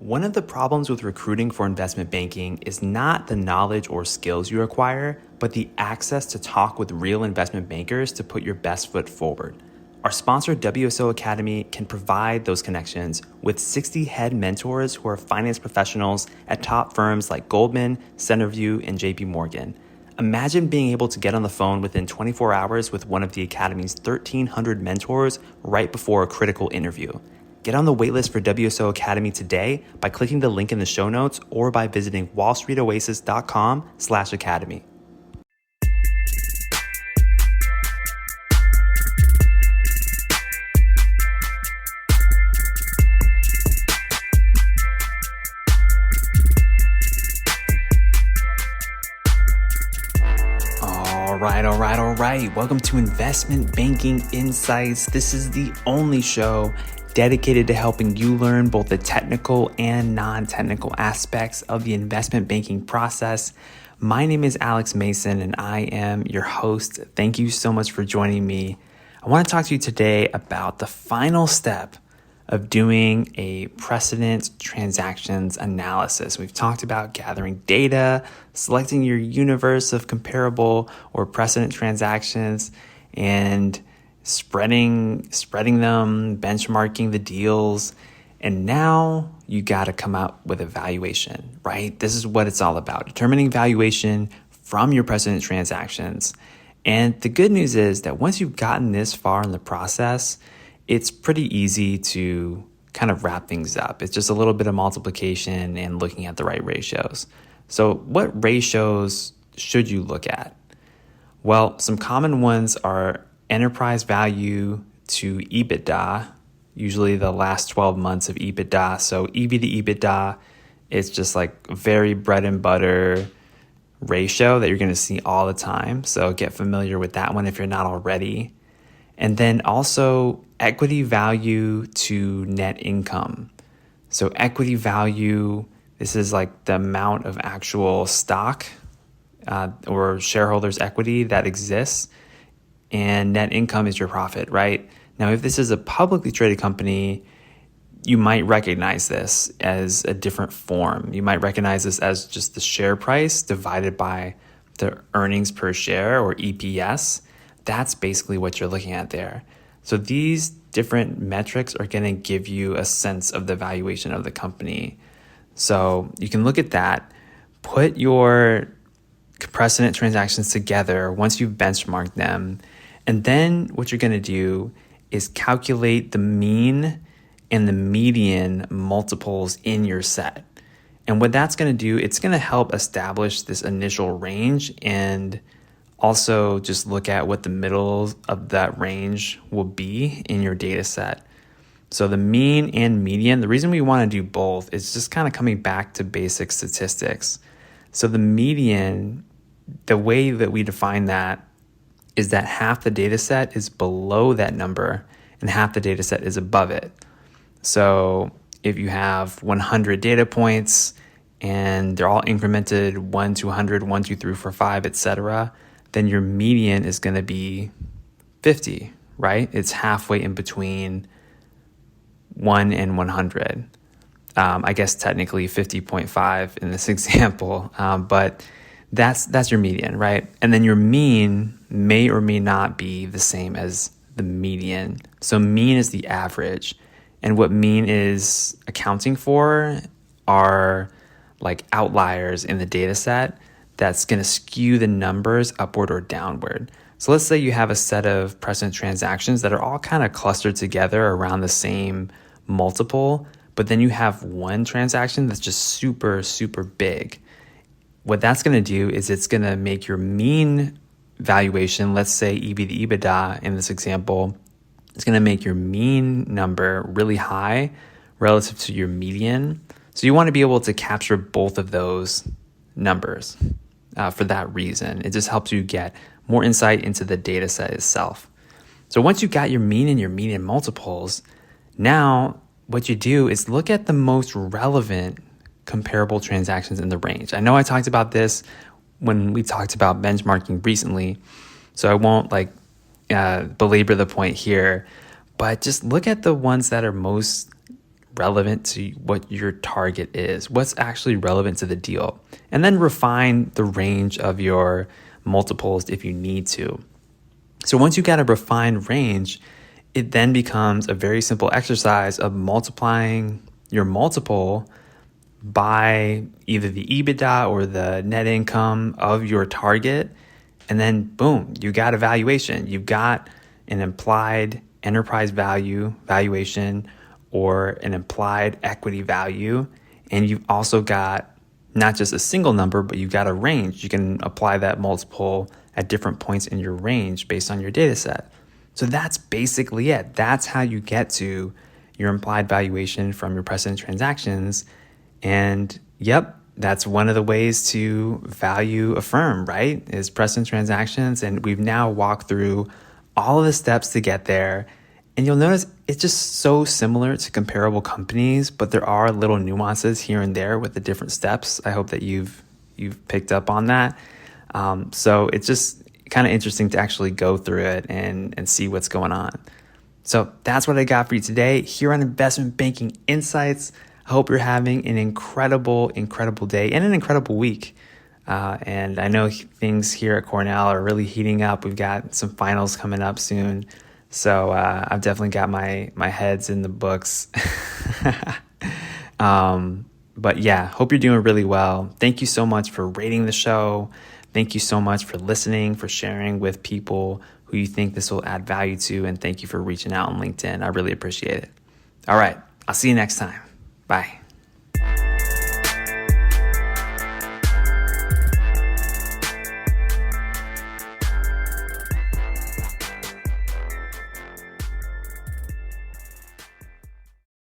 One of the problems with recruiting for investment banking is not the knowledge or skills you acquire, but the access to talk with real investment bankers to put your best foot forward. Our sponsor, WSO Academy, can provide those connections with 60 head mentors who are finance professionals at top firms like Goldman, Centerview, and JP Morgan. Imagine being able to get on the phone within 24 hours with one of the Academy's 1,300 mentors right before a critical interview. Get on the waitlist for WSO Academy today by clicking the link in the show notes or by visiting wallstreetoasis.com/academy. All right. Welcome to Investment Banking Insights. This is the only show dedicated to helping you learn both the technical and non-technical aspects of the investment banking process. My name is Alex Mason and I am your host. Thank you so much for joining me. I want to talk to you today about the final step of doing a precedent transactions analysis. We've talked about gathering data, selecting your universe of comparable or precedent transactions, and spreading them, benchmarking the deals. And now you got to come up with a valuation, right? This is what it's all about, determining valuation from your precedent transactions. And the good news is that once you've gotten this far in the process, it's pretty easy to kind of wrap things up. It's just a little bit of multiplication and looking at the right ratios. So what ratios should you look at? Well, some common ones are enterprise value to EBITDA, usually the last 12 months of EBITDA. So EV to EBITDA is just like very bread and butter ratio that you're going to see all the time. So get familiar with that one if you're not already. And then also equity value to net income. So equity value, this is like the amount of actual stock or shareholders' equity that exists. And net income is your profit, right? Now, if this is a publicly traded company, you might recognize this as a different form. You might recognize this as just the share price divided by the earnings per share or EPS. That's basically what you're looking at there. So these different metrics are going to give you a sense of the valuation of the company. So you can look at that, put your precedent transactions together once you've benchmarked them. And then what you're going to do is calculate the mean and the median multiples in your set. And what that's going to do, it's going to help establish this initial range and also just look at what the middle of that range will be in your data set. So the mean and median, the reason we want to do both is just kind of coming back to basic statistics. So the median, the way that we define that is that half the data set is below that number and half the data set is above it. So if you have 100 data points and they're all incremented 1 to 100, 1, 2, 3, 4, 5, etc., then your median is going to be 50, right? It's halfway in between 1 and 100. I guess technically 50.5 in this example, but that's your median, right? And then your mean may or may not be the same as the median. So mean is the average. And what mean is accounting for are like outliers in the data set that's going to skew the numbers upward or downward. So let's say you have a set of precedent transactions that are all kind of clustered together around the same multiple, but then you have one transaction that's just super, super big. What that's going to do is it's going to make your mean valuation, let's say EV to EBITDA in this example, it's going to make your mean number really high relative to your median. So you want to be able to capture both of those numbers. For that reason, it just helps you get more insight into the data set itself. So once you got your mean and your median multiples, now what you do is look at the most relevant comparable transactions in the range. I know I talked about this when we talked about benchmarking recently, so I won't belabor the point here, but just look at the ones that are most relevant to what your target is, what's actually relevant to the deal, and then refine the range of your multiples if you need to. So once you got a refined range, it then becomes a very simple exercise of multiplying your multiple by either the EBITDA or the net income of your target. And then boom, you got a valuation. You've got an implied enterprise value valuation or an implied equity value. And you've also got not just a single number, but you've got a range. You can apply that multiple at different points in your range based on your data set. So that's basically it. That's how you get to your implied valuation from your precedent transactions. And yep, that's one of the ways to value a firm, right? Is precedent transactions. And we've now walked through all of the steps to get there. And you'll notice it's just so similar to comparable companies, but there are little nuances here and there with the different steps. I hope that you've picked up on that. So it's just kind of interesting to actually go through it and see what's going on. So that's what I got for you today here on Investment Banking Insights. I hope you're having an incredible day and an incredible week. And I know things here at Cornell are really heating up. We've got some finals coming up soon. So I've definitely got my heads in the books. But yeah, hope you're doing really well. Thank you so much for rating the show. Thank you so much for listening, for sharing with people who you think this will add value to. And thank you for reaching out on LinkedIn. I really appreciate it. All right. I'll see you next time. Bye.